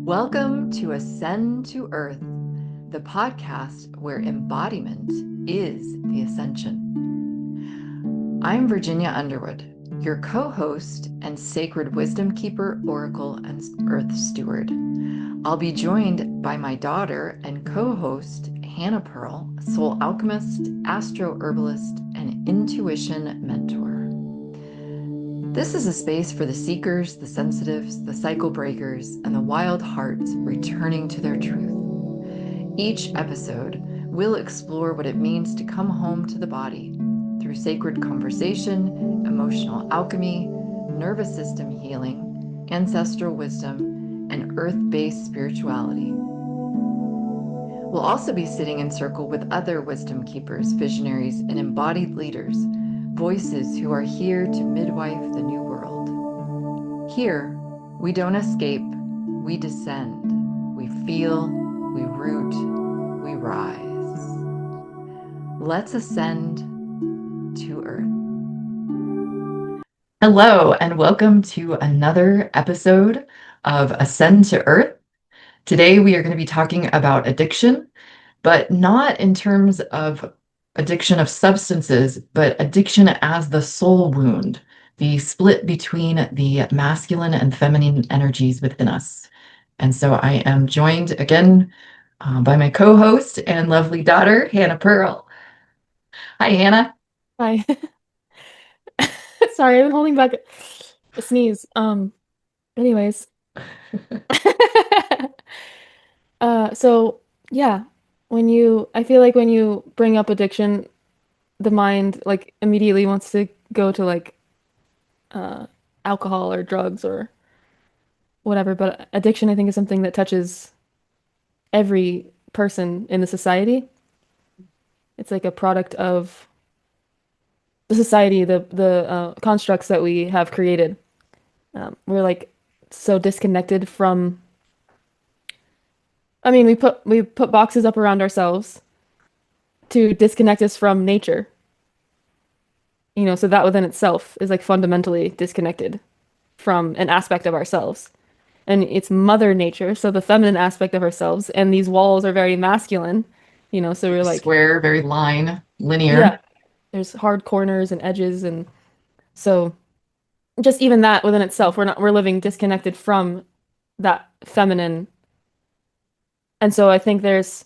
Welcome to Ascend to Earth, the podcast where embodiment is the ascension. I'm Virginia Underwood, your co-host and sacred wisdom keeper, oracle, and earth steward. I'll be joined by my daughter and co-host, Hannah Pearl, soul alchemist, astro herbalist, and intuition mentor. This is a space for the seekers, the sensitives, the cycle breakers, and the wild hearts returning to their truth. Each episode will explore what it means to come home to the body through sacred conversation, emotional alchemy, nervous system healing, ancestral wisdom, and earth-based spirituality. We'll also be sitting in circle with other wisdom keepers, visionaries, and embodied leaders, voices who are here to midwife the new world. Here, we don't escape, we descend, we feel, we root, we rise. Let's ascend to Earth. Hello, and welcome to another episode of Ascend to Earth. Today, we are going to be talking about addiction, but not in terms of addiction of substances, but addiction as the soul wound, the split between the masculine and feminine energies within us. And so I am joined again by my co-host and lovely daughter, Hannah Pearl. Hi, Hannah. Hi. Sorry, I'm holding back a sneeze. Anyways. So yeah, I feel like when you bring up addiction, the mind like immediately wants to go to like uh alcohol or drugs or whatever, but addiction I think is something that touches every person in the society. It's like a product of the society, the constructs that we have created. We're like so disconnected from I mean, we put boxes up around ourselves to disconnect us from nature. So that within itself is like fundamentally disconnected from an aspect of ourselves. And it's mother nature, so the feminine aspect of ourselves, and these walls are very masculine, so we're like, Square, very line, linear. yeah, there's hard corners and edges and so just even that within itself, we're living disconnected from that feminine. And so I think there's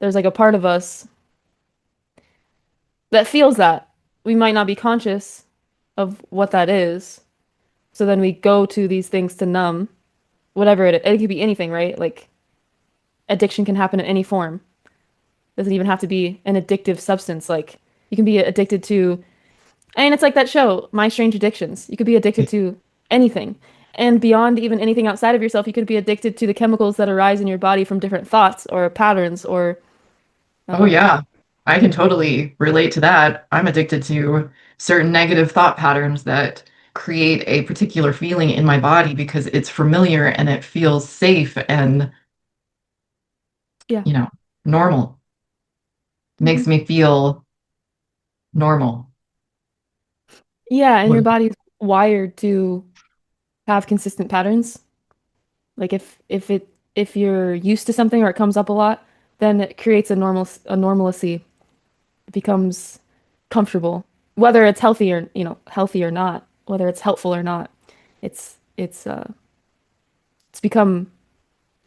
like a part of us that feels that. We might not be conscious of what that is. So then we go to these things to numb whatever it is. It could be anything, right? Like addiction can happen in any form. Doesn't even have to be an addictive substance. Like you can be addicted to, I mean, it's like that show, My Strange Addictions. You could be addicted to anything. And beyond even anything outside of yourself, you could be addicted to the chemicals that arise in your body from different thoughts or patterns or Oh, um, yeah. I can totally relate to that. I'm addicted to certain negative thought patterns that create a particular feeling in my body because it's familiar and it feels safe and, yeah. you know, normal. Mhm. Makes me feel normal. Yeah, and your What- body's wired to have consistent patterns. Like if you're used to something or it comes up a lot, then it creates a normalcy. It becomes comfortable, whether it's healthy or not, whether it's helpful or not. It's become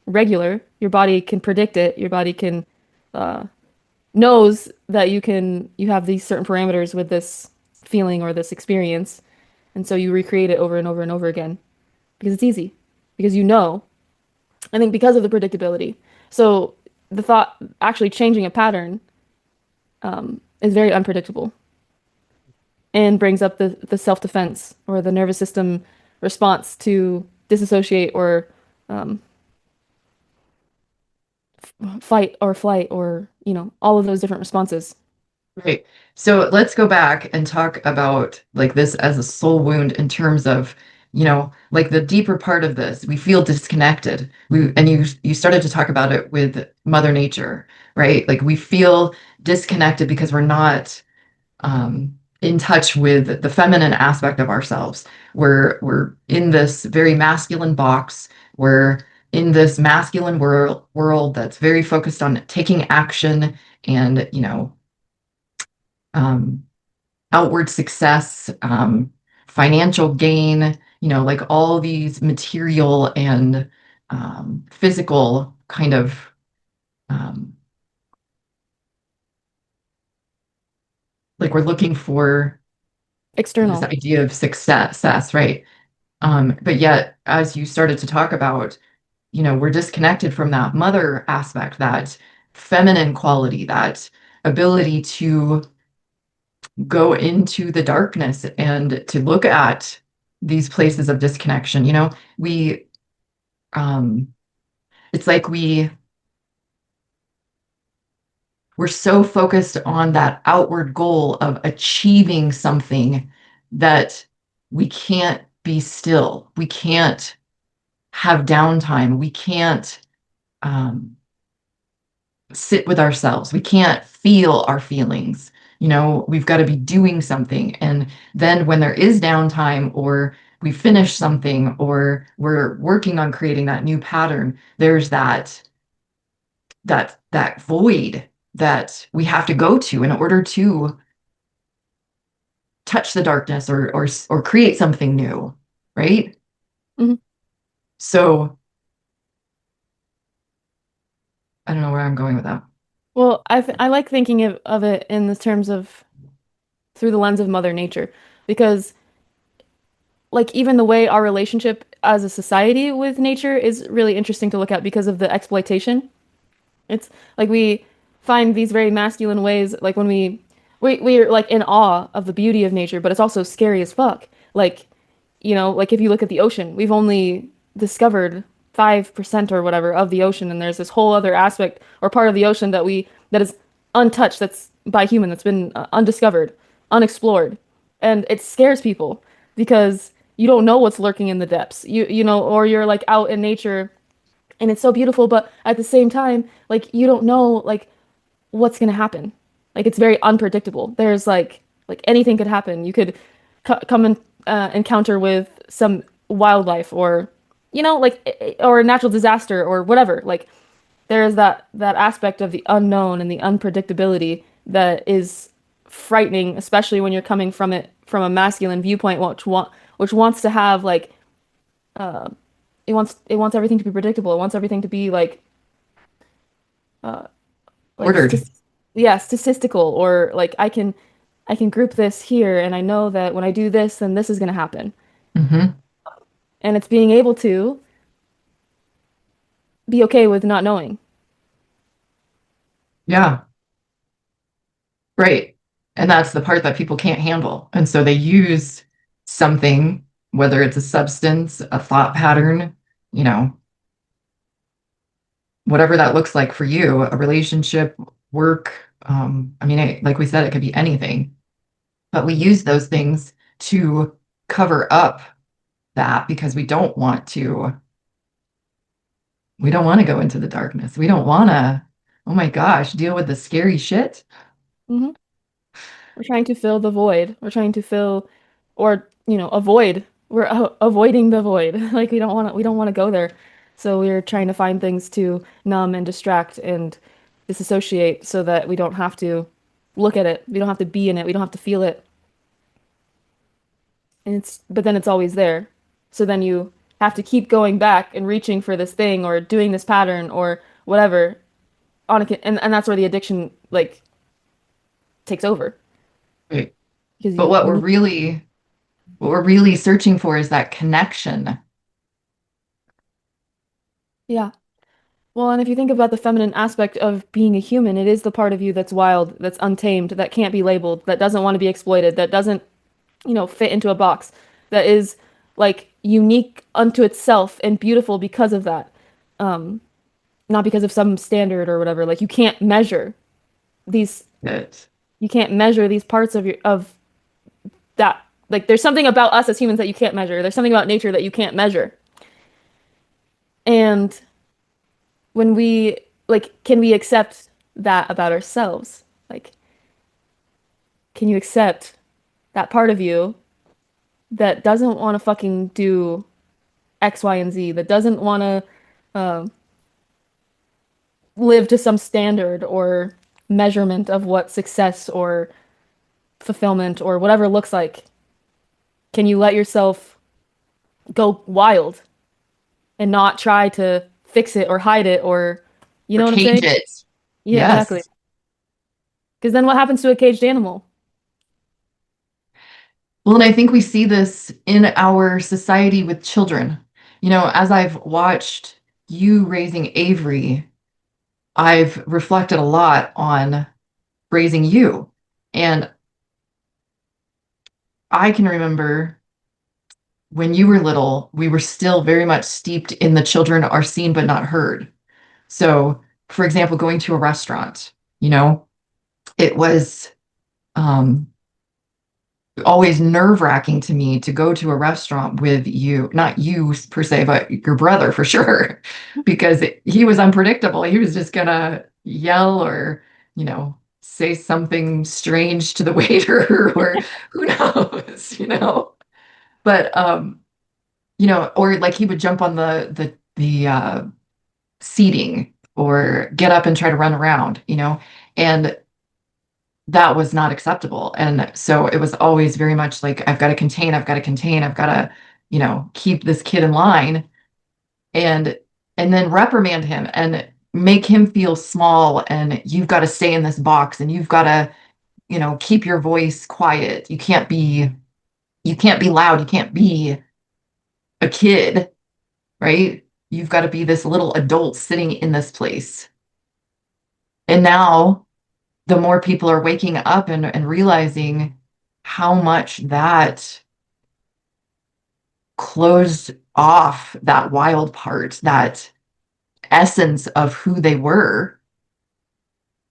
regular. Your body can predict it. Your body can uh, knows that you have these certain parameters with this feeling or this experience, and so you recreate it over and over and over again because it's easy because you know. I think because of the predictability. So the thought actually changing a pattern is very unpredictable and brings up the self-defense or the nervous system response to disassociate or um, fight or flight or, all of those different responses. Right. So let's go back and talk about like this as a soul wound in terms of, like the deeper part of this. We feel disconnected. You started to talk about it with Mother Nature, right? Like we feel disconnected because we're not in touch with the feminine aspect of ourselves. We're in this very masculine box where in this masculine world that's very focused on taking action and, um, outward success, financial gain, like all these material and physical kind of um, like we're looking for this External. idea of success, right? But yet, as you started to talk about, we're disconnected from that mother aspect, that feminine quality, that ability to go into the darkness and to look at these places of disconnection. We, um, it's like we're so focused on that outward goal of achieving something that we can't be still. We can't have downtime. We can't um, sit with ourselves. We can't feel our feelings. We've got to be doing something. And then when there is downtime or we finish something or we're working on creating that new pattern, there's that void that we have to go to in order to touch the darkness or create something new, right? Mhm. So I don't know where I'm going with that. Well, I like thinking of it in the terms of through the lens of Mother Nature, because like even the way our relationship as a society with nature is really interesting to look at because of the exploitation. It's like we find these very masculine ways, like when we're like in awe of the beauty of nature, but it's also scary as fuck. Like, like if you look at the ocean, we've only discovered 5% or whatever of the ocean, and there's this whole other aspect or part of the ocean that is untouched, that's by human, that's been undiscovered, unexplored. And it scares people because you don't know what's lurking in the depths. Or you're like out in nature and it's so beautiful, but at the same time, like you don't know like what's gonna happen. Like it's very unpredictable. There's like anything could happen. You could co come and encounter with some wildlife or or a natural disaster or whatever. Like there is that aspect of the unknown and the unpredictability that is frightening, especially when you're coming from it from a masculine viewpoint, which wants to have like uh it wants everything to be predictable. It wants everything to be uh like Ordered. yeah, statistical, or like I can group this here and I know that when I do this then this is going to happen. Hmm. And it's being able to be okay with not knowing. Yeah, right. And that's the part that people can't handle. And so they use something, whether it's a substance, a thought pattern, you know, whatever that looks like for you, a relationship, work. I mean, like we said, it could be anything, but we use those things to cover up that because we don't want to go into the darkness. We don't want to, oh my gosh, deal with the scary shit. Hmm. We're trying to fill the void. We're trying to fill or, avoid. We're avoiding the void. Like we don't want to go there. So we're trying to find things to numb and distract and disassociate so that we don't have to look at it. We don't have to be in it. We don't have to feel it. And but then it's always there. So then you have to keep going back and reaching for this thing or doing this pattern or whatever and that's where the addiction like takes over Right. because But you what you we're need really what we're really searching for is that connection. yeah. Well, and if you think about the feminine aspect of being a human, it is the part of you that's wild, that's untamed, that can't be labeled, that doesn't want to be exploited, that doesn't, fit into a box, that is like unique unto itself and beautiful because of that. Um, Not because of some standard or whatever. Like these That you can't measure these parts of that. Like there's something about us as humans that you can't measure. There's something about nature that you can't measure. And when we like can we accept that about ourselves? Like can you accept that part of you that doesn't want to fucking do X, Y, and Z, that doesn't want to um, live to some standard or measurement of what success or fulfillment or whatever looks like, can you let yourself go wild and not try to fix it or hide it or, you Or know what I'm cage saying? it. Yeah, exactly. Yes. Because then what happens to a caged animal? Well, and I think we see this in our society with children. As I've watched you raising Avery, I've reflected a lot on raising you. And I can remember when you were little, we were still very much steeped in the children are seen but not heard. So, for example, going to a restaurant, you know, it was um, always nerve-wracking to me to go to a restaurant with you, not you per se, but your brother for sure, because he was unpredictable. He was just gonna yell or, say something strange to the waiter or who knows. But or like he would jump on the seating or get up and try to run around. And that was not acceptable. And so it was always very much like, I've got to contain, I've got to, keep this kid in line and then reprimand him and make him feel small. And you've got to stay in this box and you've got to, keep your voice quiet. You can't be loud. You can't be a kid, right? You've got to be this little adult sitting in this place. And now the more people are waking up and realizing how much that closed off that wild part, that essence of who they were,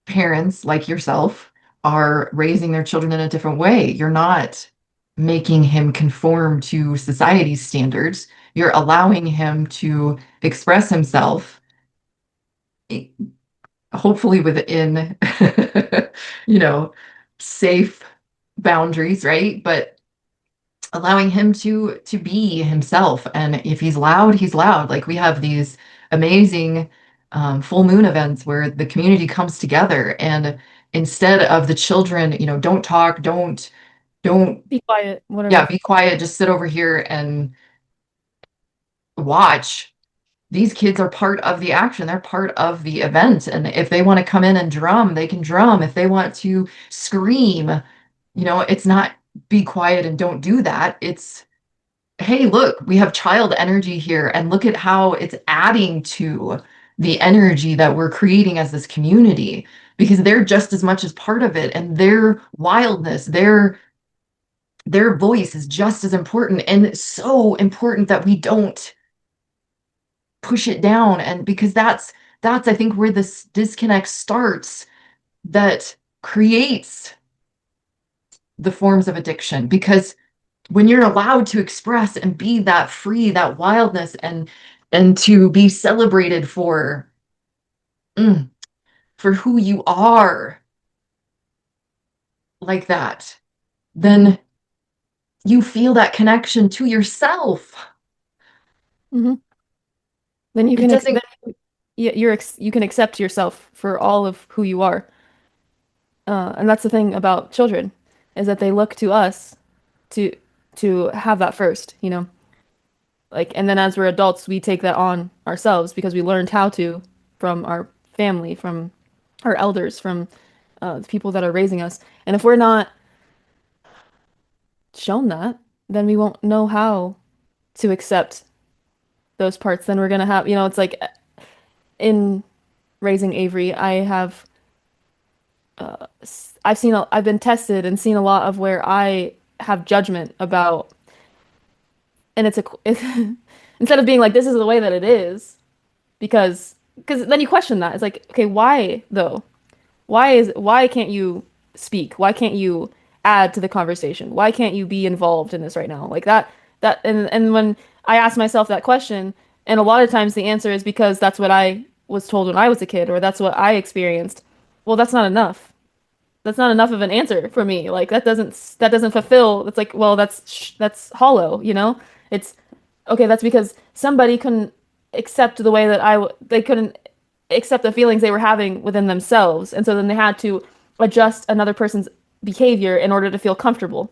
parents like yourself are raising their children in a different way. You're not making him conform to society's standards. You're allowing him to express himself, hopefully within, you know, safe boundaries, right? But allowing him to be himself. And if he's loud, he's loud. Like we have these amazing full moon events where the community comes together and instead of the children, don't talk, don't, Be quiet, yeah, whatever. be quiet, just sit over here and watch. These kids are part of the action. They're part of the event. And if they want to come in and drum, they can drum. If they want to scream, it's not be quiet and don't do that. It's, hey, look, we have child energy here. And look at how it's adding to the energy that we're creating as this community because they're just as much as part of it. And their wildness, their voice is just as important and so important that we don't push it down. And because that's I think where this disconnect starts that creates the forms of addiction because when you're allowed to express and be that free, that wildness and to be celebrated mm, for who you are like that, then you feel that connection to yourself. Hmm. Then you It can doesn't. you can accept yourself for all of who you are. And that's the thing about children, is that they look to us to have that first, you know? Like, and then as we're adults, we take that on ourselves because we learned how to from our family, from our elders, from the people that are raising us. And if we're not shown that, then we won't know how to accept those parts. Then we're gonna have, it's like in raising Avery, I've been tested and seen a lot of where I have judgment about, and it's instead of being like, this is the way that it is, because then you question that. It's like, okay, why though? Why can't you speak? Why can't you add to the conversation? Why can't you be involved in this right now? Like and when I ask myself that question, and a lot of times the answer is because that's what I was told when I was a kid, or that's what I experienced. Well, that's not enough. That's not enough of an answer for me. Like that doesn't fulfill. It's like, well, that's hollow, you know? It's okay, that's because somebody couldn't accept the way that they couldn't accept the feelings they were having within themselves. And so then they had to adjust another person's behavior in order to feel comfortable.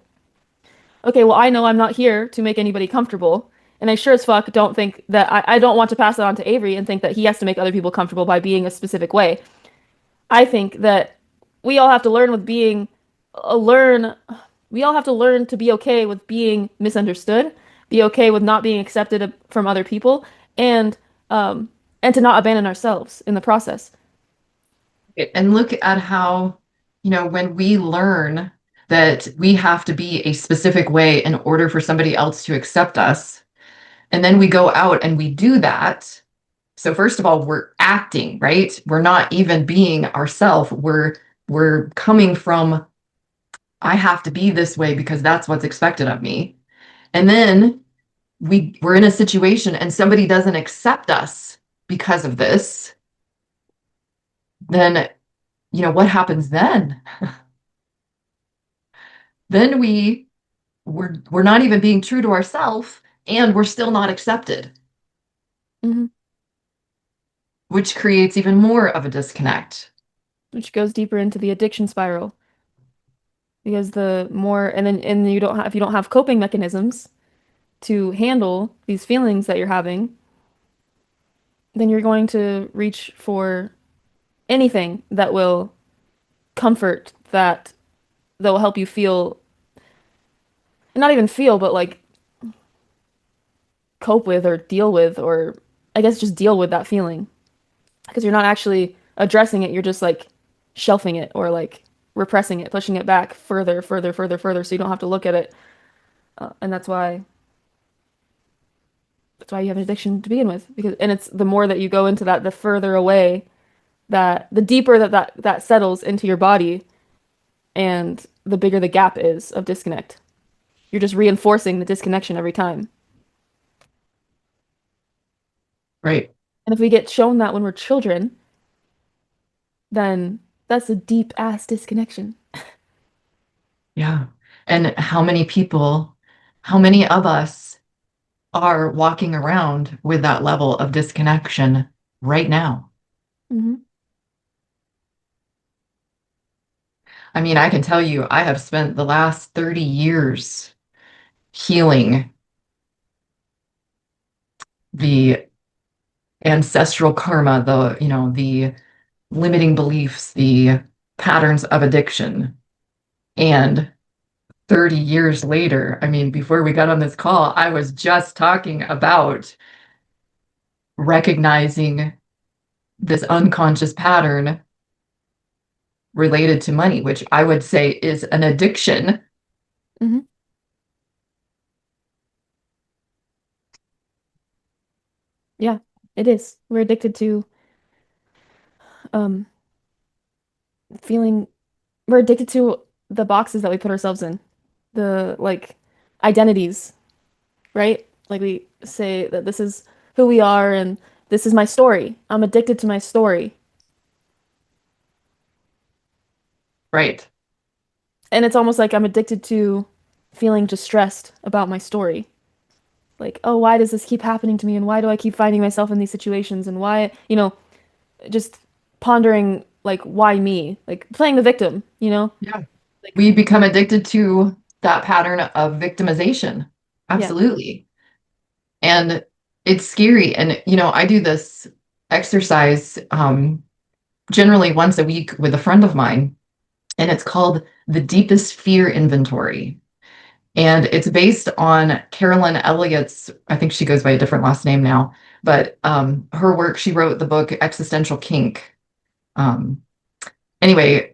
Okay, well, I know I'm not here to make anybody comfortable. And I sure as fuck don't think that I don't want to pass it on to Avery and think that he has to make other people comfortable by being a specific way. I think that we all have to learn with being, learn, we all have to learn to be okay with being misunderstood, be okay with not being accepted from other people, and, um, and to not abandon ourselves in the process. And look at how, when we learn that we have to be a specific way in order for somebody else to accept us, and then we go out and we do that. So first of all, we're acting, right? We're not even being ourselves. We're coming from, I have to be this way because that's what's expected of me. And then we're in a situation and somebody doesn't accept us because of this, then what happens then? Then we're not even being true to ourselves and we're still not accepted, Hmm. which creates even more of a disconnect. Which goes deeper into the addiction spiral. Because the more, and you don't have, if you don't have coping mechanisms to handle these feelings that you're having, then you're going to reach for anything that will comfort that will help you feel, and not even feel, but like cope with or deal with, or I guess just deal with that feeling. Because you're not actually addressing it, you're just like shelving it or like repressing it, pushing it back further, further, further, further, so you don't have to look at it. And that's why you have an addiction to begin with. Because and it's the more that you go into that, the further away that the deeper that settles into your body, and the bigger the gap is of disconnect. You're just reinforcing the disconnection every time. Right. And if we get shown that when we're children, then that's a deep ass disconnection. Yeah. And how many of us are walking around with that level of disconnection right now? Hmm. I mean, I can tell you, I have spent the last 30 years healing the ancestral karma, the limiting beliefs, the patterns of addiction. And 30 years later, I mean, before we got on this call, I was just talking about recognizing this unconscious pattern related to money, which I would say is an addiction. Hmm. Yeah, it is. We're addicted to um feeling we're addicted to the boxes that we put ourselves in. The like identities, right? Like we say that this is who we are and this is my story. I'm addicted to my story. Right. And it's almost like I'm addicted to feeling distressed about my story. Like, oh, why does this keep happening to me? And why do I keep finding myself in these situations? And why, just pondering, like, why me? Like, playing the victim, you know? Yeah. Like, We become addicted to that pattern of victimization. yeah. Absolutely. And it's scary. And, I do this exercise generally once a week with a friend of mine, and it's called the deepest fear inventory. And it's based on Carolyn Elliott's, I think she goes by a different last name now, but her work, she wrote the book Existential Kink. Um, anyway,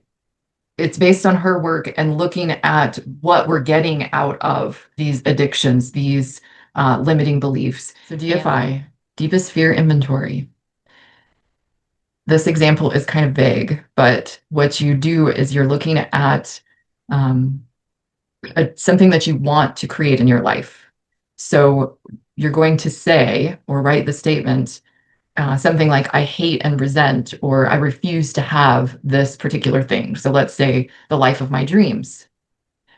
it's based on her work and looking at what we're getting out of these addictions, these limiting beliefs. So DFI, deepest fear inventory. This example is kind of vague, but what you do is you're looking at um, something that you want to create in your life. So you're going to say or write the statement, something like, I hate and resent, or I refuse to have this particular thing. So let's say the life of my dreams.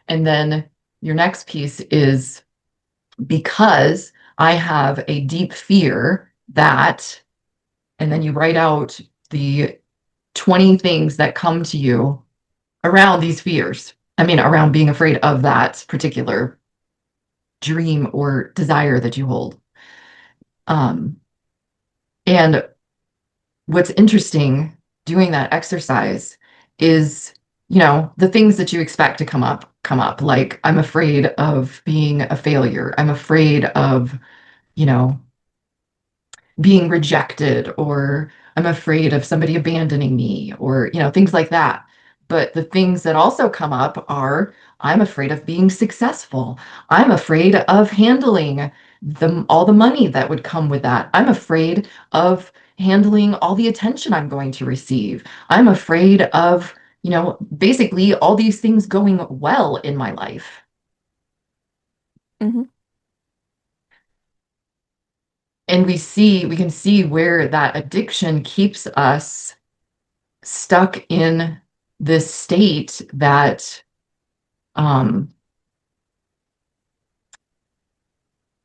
And then your next piece is, because I have a deep fear that, and then you write out the 20 things that come to you around these fears. I mean, around being afraid of that particular dream or desire that you hold. Um, and what's interesting doing that exercise is, the things that you expect to come up. Like, I'm afraid of being a failure. I'm afraid of, you know, being rejected, or I'm afraid of somebody abandoning me, or things like that. But the things that also come up are, I'm afraid of being successful. I'm afraid of handling all the money that would come with that. I'm afraid of handling all the attention I'm going to receive. I'm afraid of, basically all these things going well in my life. Hmm. And we can see where that addiction keeps us stuck in this state that, um,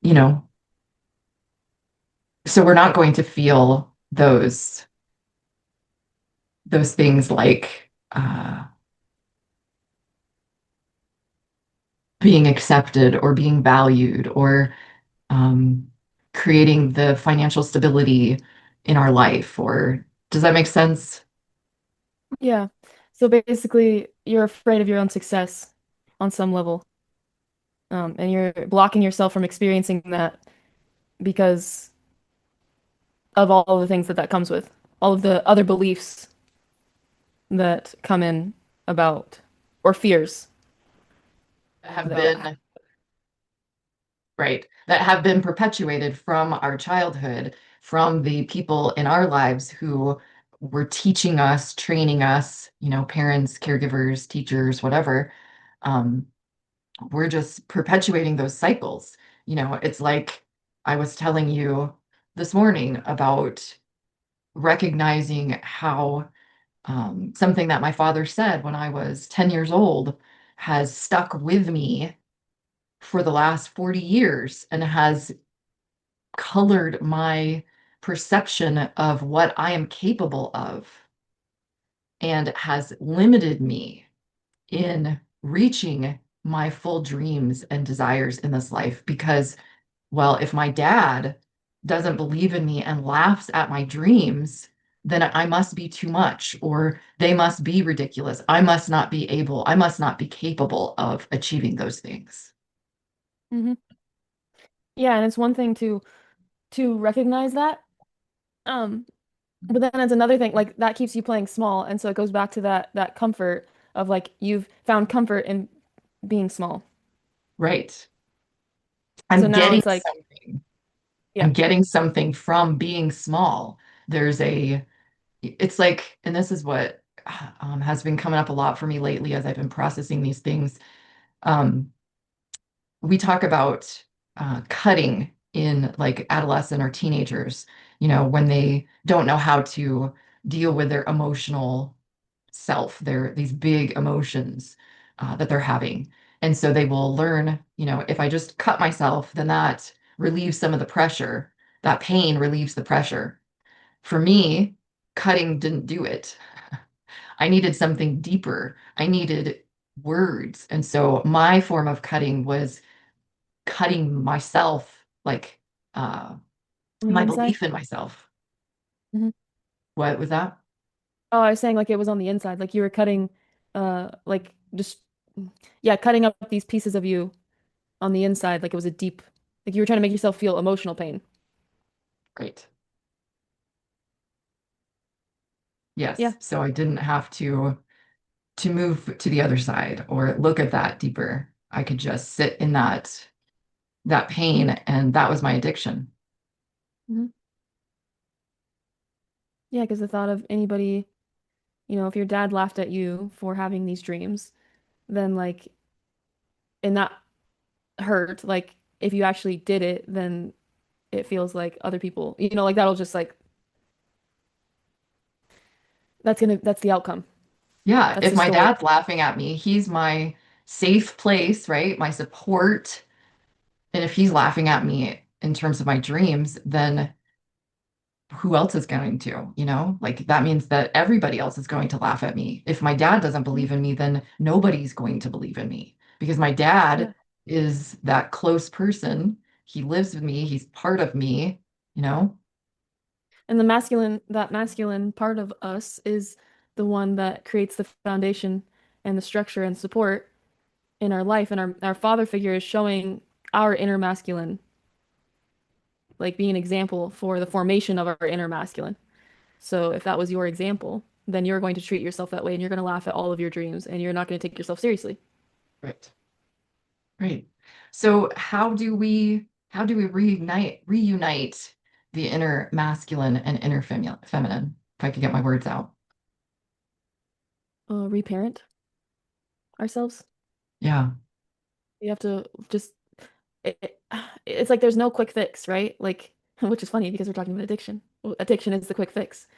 you know, so we're not going to feel those things like being accepted or being valued, or um, creating the financial stability in our life. Or does that make sense? Yeah. So basically, you're afraid of your own success on some level, and you're blocking yourself from experiencing that because of all of the things that that comes with, all of the other beliefs that come in about, or fears Have that. been Right, that have been perpetuated from our childhood, from the people in our lives who were teaching us, training us, parents, caregivers, teachers, whatever. Um, we're just perpetuating those cycles. It's like I was telling you this morning about recognizing how, something that my father said when I was 10 years old has stuck with me for the last 40 years and has colored my perception of what I am capable of, and has limited me in reaching my full dreams and desires in this life. Because, well, if my dad doesn't believe in me and laughs at my dreams, then I must be too much, or they must be ridiculous. I must not be capable of achieving those things. Hmm. Yeah, and it's one thing to recognize that. Um, but then it's another thing, like that keeps you playing small, and so it goes back to that comfort of like you've found comfort in being small. Right. So I'm now getting it's like, something. yeah. I'm getting something from being small. There's a, it's like, and this is what has been coming up a lot for me lately as I've been processing these things. Um, we talk about cutting in like adolescent or teenagers, when they don't know how to deal with their emotional self, these big emotions that they're having. And so they will learn, if I just cut myself, then that relieves some of the pressure. That pain relieves the pressure. For me, cutting didn't do it. I needed something deeper. I needed words. And so my form of cutting was cutting myself, like uh, On the my inside. belief in myself. Hmm. What was that? Oh, I was saying like it was on the inside, like you were cutting, like just, yeah, cutting up these pieces of you on the inside, like it was a deep, like you were trying to make yourself feel emotional pain. Right. Yeah. Yes. So I didn't have to move to the other side or look at that deeper. I could just sit in that pain, and that was my addiction. Hmm. Yeah, because the thought of anybody, if your dad laughed at you for having these dreams, then like, and that hurt, like if you actually did it, then it feels like other people, like that'll just like, that's the outcome. Yeah, That's if the my story. dad's laughing at me, he's my safe place, right? My support. And if he's laughing at me in terms of my dreams, then who else is going to, like that means that everybody else is going to laugh at me. If my dad doesn't Mhm. believe in me, then nobody's going to believe in me because my Yeah. dad is that close person. He lives with me, he's part of me, you know? And that masculine part of us is the one that creates the foundation and the structure and support in our life. And our father figure is showing our inner masculine, like being an example for the formation of our inner masculine. So if that was your example, then you're going to treat yourself that way and you're going to laugh at all of your dreams and you're not going to take yourself seriously. Right. Right. So how do we reunite the inner masculine and inner feminine, if I could get my words out? Reparent ourselves. Yeah, You have to just it, it's like there's no quick fix, right? Like, which is funny because we're talking about addiction. Well, addiction is the quick fix.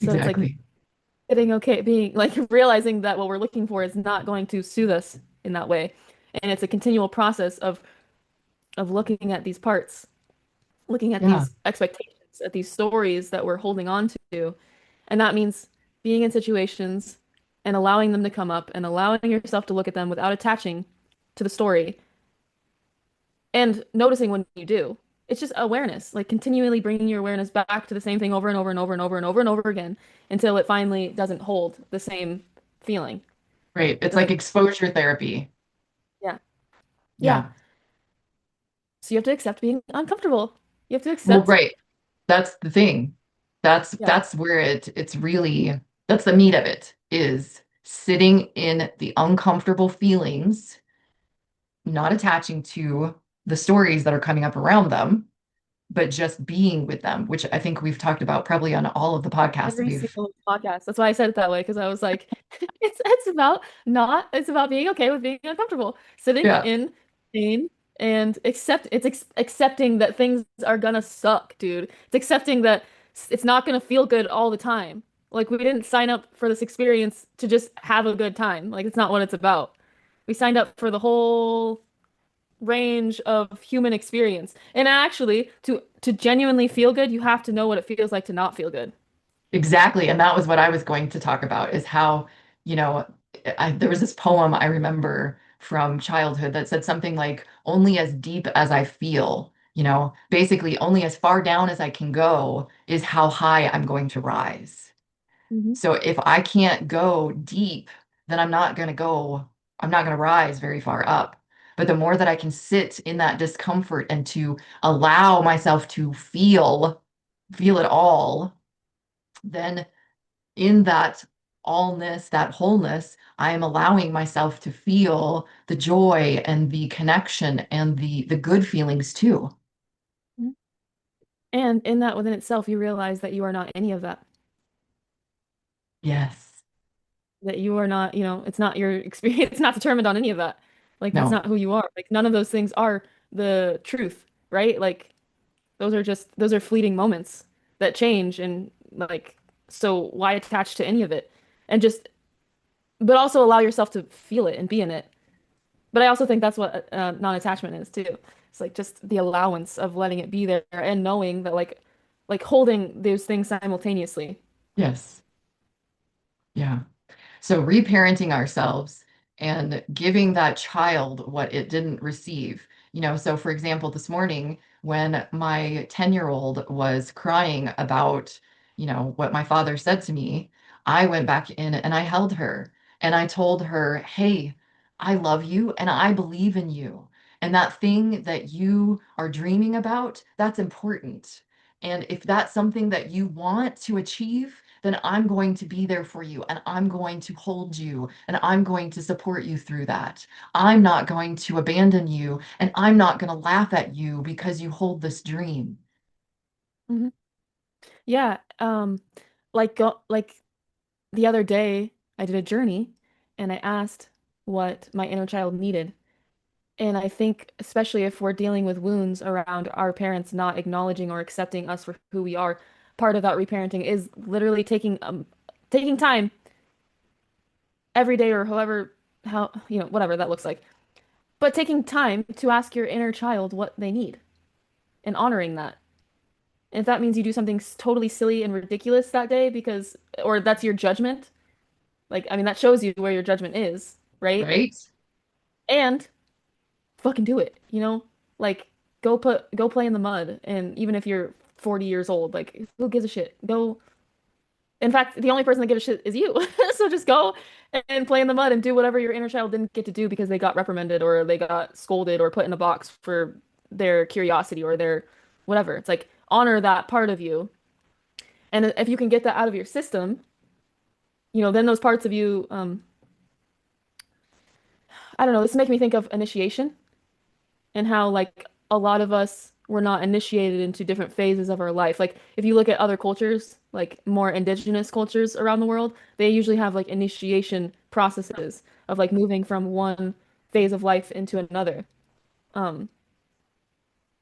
So it's like exactly. getting okay, being like realizing that what we're looking for is not going to soothe us in that way. And it's a continual process of looking at these parts, looking at Yeah. these expectations, at these stories that we're holding on to. And that means being in situations and allowing them to come up and allowing yourself to look at them without attaching to the story and noticing when you do. It's just awareness, like continually bringing your awareness back to the same thing over and over and over and over and over and over again until it finally doesn't hold the same feeling. Right. It's And like like, exposure therapy. yeah, yeah. Yeah. So you have to accept being uncomfortable. You have to Well, accept, right. That's the thing. That's yeah. that's where it's really that's the meat of it is sitting in the uncomfortable feelings, not attaching to the stories that are coming up around them, but just being with them, which I think we've talked about probably on all of the podcasts that Every we've. single podcast. That's why I said it that way, because I was like, it's about being okay with being uncomfortable, sitting Yeah, in pain and accepting that things are gonna suck, dude. It's accepting that it's not gonna feel good all the time. Like we didn't sign up for this experience to just have a good time. Like it's not what it's about. We signed up for the whole range of human experience. And actually, to genuinely feel good, you have to know what it feels like to not feel good. exactly. And that was what I was going to talk about is how, you know, there was this poem I remember from childhood that said something like, only as deep as I feel, basically only as far down as I can go is how high I'm going to rise. Mhm. So if I can't go deep, then I'm not going to rise very far up. But the more that I can sit in that discomfort and to allow myself to feel it all, then in that allness, that wholeness, I am allowing myself to feel the joy and the connection and the good feelings too. Mhm. And in that within itself, you realize that you are not any of that. Yes. That you are not, it's not your experience, it's not determined on any of that. Like that's No. not who you are. Like none of those things are the truth, right? Like those are fleeting moments that change and like so why attach to any of it? And just but also allow yourself to feel it and be in it. But I also think that's what non-attachment is too. It's like just the allowance of letting it be there and knowing that like holding those things simultaneously. Yes. Yeah. So reparenting ourselves and giving that child what it didn't receive. So for example, this morning when my 10-year-old was crying about, what my father said to me, I went back in and I held her and I told her, "Hey, I love you and I believe in you. And that thing that you are dreaming about, that's important. And if that's something that you want to achieve, then I'm going to be there for you and I'm going to hold you and I'm going to support you through that. I'm not going to abandon you and I'm not going to laugh at you because you hold this dream." Hmm. Yeah, like the other day I did a journey and I asked what my inner child needed. And I think especially if we're dealing with wounds around our parents not acknowledging or accepting us for who we are, part of that reparenting is literally taking time every day or however how whatever that looks like. But taking time to ask your inner child what they need and honoring that. If that means you do something totally silly and ridiculous that day because, or that's your judgment, like, I mean, that shows you where your judgment is, right? Right? And fucking do it, you know? Like, go play in the mud. And even if you're 40 years old, like, who gives a shit? Go. In fact, the only person that gives a shit is you. So just go and play in the mud and do whatever your inner child didn't get to do because they got reprimanded or they got scolded or put in a box for their curiosity or their whatever. It's like honor that part of you. And if you can get that out of your system, then those parts of you, I don't know, this makes me think of initiation and how like a lot of us were not initiated into different phases of our life. Like if you look at other cultures, like more indigenous cultures around the world, they usually have like initiation processes of like moving from one phase of life into another. Um,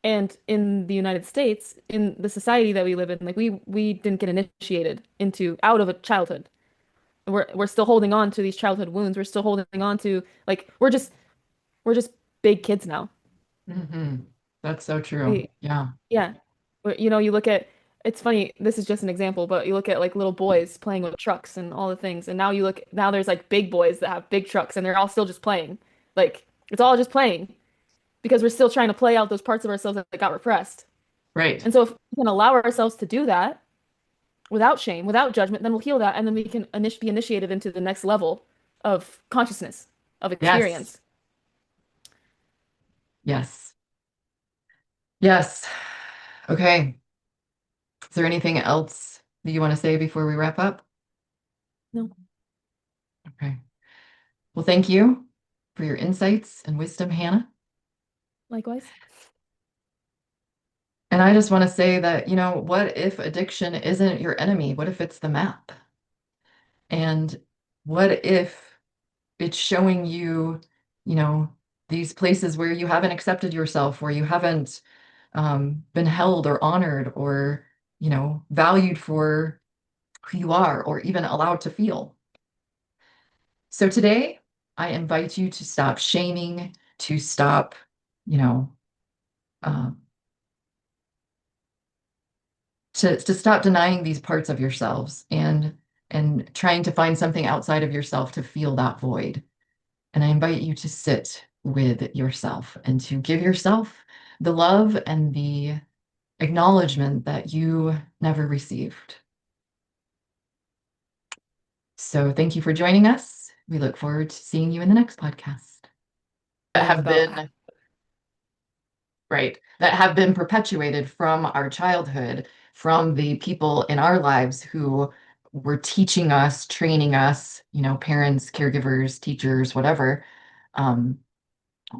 and in the United States, in the society that we live in, like we didn't get initiated into out of a childhood. We're still holding on to these childhood wounds. We're still holding on to like we're just big kids now. Hmm. That's so true. We Yeah. Yeah. You look at, it's funny, this is just an example, but you look at like little boys playing with trucks and all the things. And now there's like big boys that have big trucks and they're all still just playing. Like it's all just playing because we're still trying to play out those parts of ourselves that got repressed. Right. And so if we can allow ourselves to do that without shame, without judgment, then we'll heal that and then we can be initiated into the next level of consciousness, of Yes. experience. Yes. Yes. Okay. Is there anything else that you want to say before we wrap up? No, Okay. Well, thank you for your insights and wisdom, Hannah. likewise. And I just want to say that, what if addiction isn't your enemy? What if it's the map? And what if it's showing you, you know, these places where you haven't accepted yourself, where you haven't been held or honored or, valued for who you are or even allowed to feel? So today, I invite you to stop shaming, to stop, you know, uh, to stop denying these parts of yourselves and trying to find something outside of yourself to feel that void. And I invite you to sit with yourself and to give yourself the love and the acknowledgement that you never received. So thank you for joining us. We look forward to seeing you in the next podcast. That Love have about been right, that have been perpetuated from our childhood, from the people in our lives who were teaching us, training us, parents, caregivers, teachers, whatever. Um,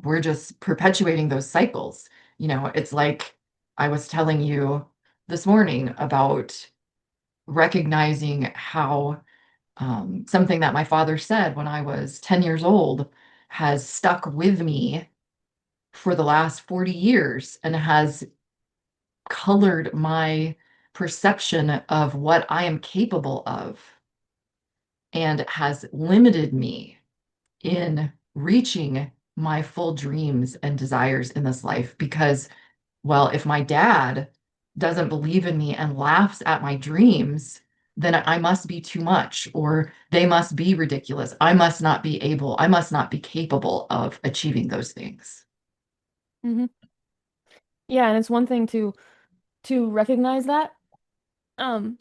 we're just perpetuating those cycles. It's like I was telling you this morning about recognizing how something that my father said when I was 10 years old has stuck with me for the last 40 years and has colored my perception of what I am capable of and has limited me in reaching my full dreams and desires in this life because, well, if my dad doesn't believe in me and laughs at my dreams, then I must be too much, or they must be ridiculous. I must not be capable of achieving those things. hmm Yeah, and it's one thing to recognize that. Um,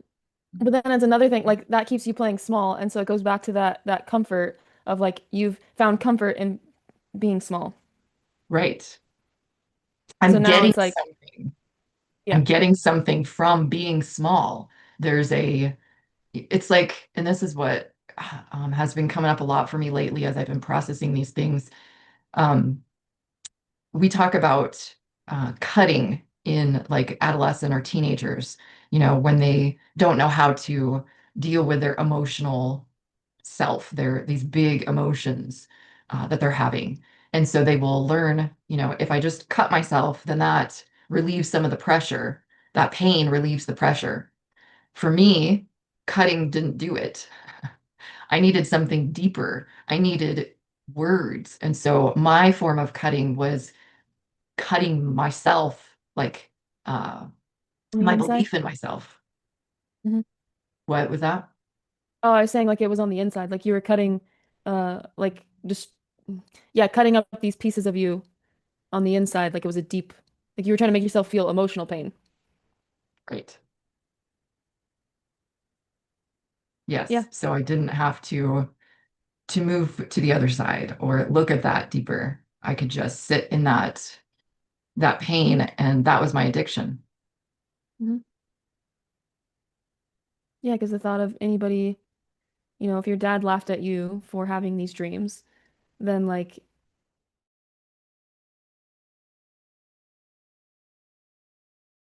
but then it's another thing, like that keeps you playing small, and so it goes back to that comfort of like you've found comfort in being small. Right. So I'm now getting it's like, something. yeah. I'm getting something from being small. There's a, it's like, and this is what has been coming up a lot for me lately as I've been processing these things. Um, we talk about cutting in like adolescent or teenagers, when they don't know how to deal with their emotional self, these big emotions that they're having. And so they will learn, if I just cut myself, then that relieves some of the pressure. That pain relieves the pressure. For me, cutting didn't do it. I needed something deeper. I needed words. And so my form of cutting was cutting myself like uh on the my inside? belief in myself. Hmm. What was that? Oh, I was saying like it was on the inside, like you were cutting, like just, yeah, cutting up these pieces of you on the inside, like it was a deep, like you were trying to make yourself feel emotional pain. Great. Yeah. Yes. So I didn't have to move to the other side or look at that deeper. I could just sit in that pain, and that was my addiction. Hmm. Yeah, because the thought of anybody, if your dad laughed at you for having these dreams, then like